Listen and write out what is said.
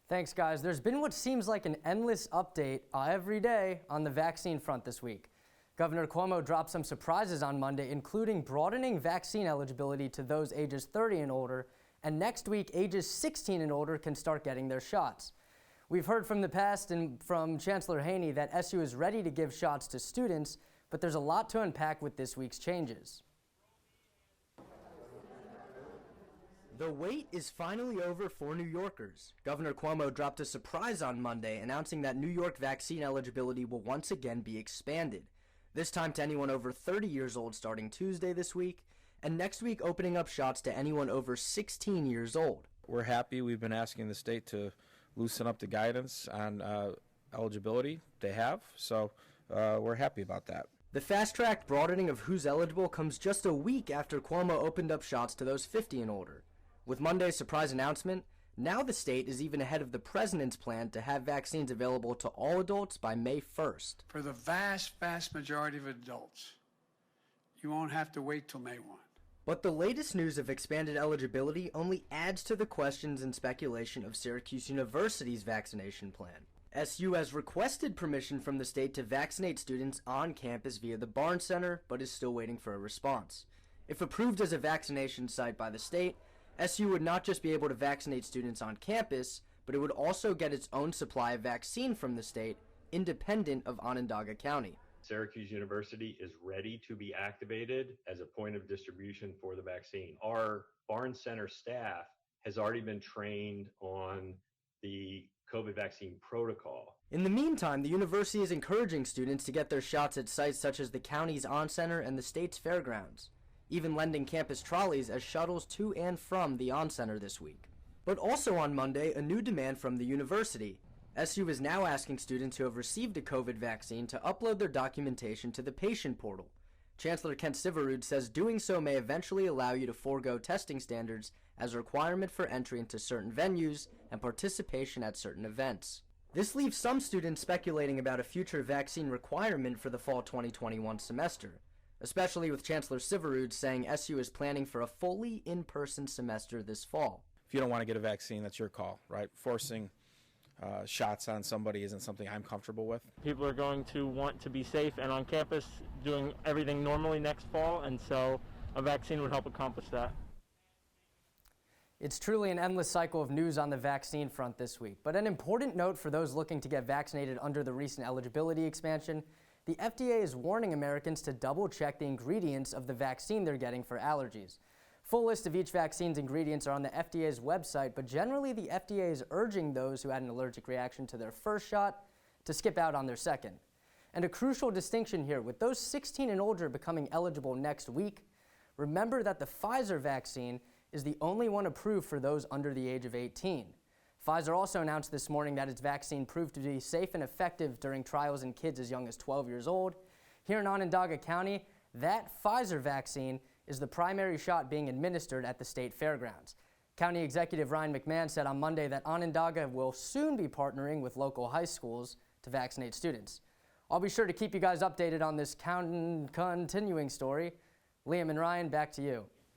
Thanks, guys. There's been what seems like an endless update every day on the vaccine front this week. Governor Cuomo dropped some surprises on Monday, including broadening vaccine eligibility to those ages 30 and older, and next week, ages 16 and older can start getting their shots. We've heard from the past and from Chancellor Haney that SU is ready to give shots to students, but there's a lot to unpack with this week's changes. The wait is finally over for New Yorkers. Governor Cuomo dropped a surprise on Monday, announcing that New York vaccine eligibility will once again be expanded, this time to anyone over 30 years old starting Tuesday this week, and next week opening up shots to anyone over 16 years old. We're happy. We've been asking the state to loosen up the guidance on eligibility they have, so we're happy about that. The fast-tracked broadening of who's eligible comes just a week after Cuomo opened up shots to those 50 and older. With Monday's surprise announcement, now the state is even ahead of the president's plan to have vaccines available to all adults by May 1st. For the vast majority of adults, you won't have to wait till May 1. But the latest news of expanded eligibility only adds to the questions and speculation of Syracuse University's vaccination plan. SU has requested permission from the state to vaccinate students on campus via the Barnes Center, but is still waiting for a response. If approved as a vaccination site by the state, SU would not just be able to vaccinate students on campus, but it would also get its own supply of vaccine from the state, independent of Onondaga County. Syracuse University is ready to be activated as a point of distribution for the vaccine. Our Barnes Center staff has already been trained on the COVID vaccine protocol. In the meantime, the university is encouraging students to get their shots at sites such as the county's on-center and the state's fairgrounds, even lending campus trolleys as shuttles to and from the on-center this week. But also on Monday, a new demand from the university. SU is now asking students who have received a COVID vaccine to upload their documentation to the patient portal. Chancellor Kent Syverud says doing so may eventually allow you to forego testing standards as a requirement for entry into certain venues and participation at certain events. This leaves some students speculating about a future vaccine requirement for the fall 2021 semester, especially with Chancellor Syverud saying SU is planning for a fully in-person semester this fall. If you don't want to get a vaccine, that's your call, right? Forcing shots on somebody isn't something I'm comfortable with. People are going to want to be safe and on campus doing everything normally next fall, and so a vaccine would help accomplish that. It's truly an endless cycle of news on the vaccine front this week, but an important note for those looking to get vaccinated under the recent eligibility expansion: the FDA is warning Americans to double-check the ingredients of the vaccine they're getting for allergies. Full list of each vaccine's ingredients are on the FDA's website, but generally the FDA is urging those who had an allergic reaction to their first shot to skip out on their second. And a crucial distinction here, with those 16 and older becoming eligible next week, remember that the Pfizer vaccine is the only one approved for those under the age of 18. Pfizer also announced this morning that its vaccine proved to be safe and effective during trials in kids as young as 12 years old. Here in Onondaga County, that Pfizer vaccine is the primary shot being administered at the state fairgrounds. County Executive Ryan McMahon said on Monday that Onondaga will soon be partnering with local high schools to vaccinate students. I'll be sure to keep you guys updated on this continuing story. Liam and Ryan, back to you.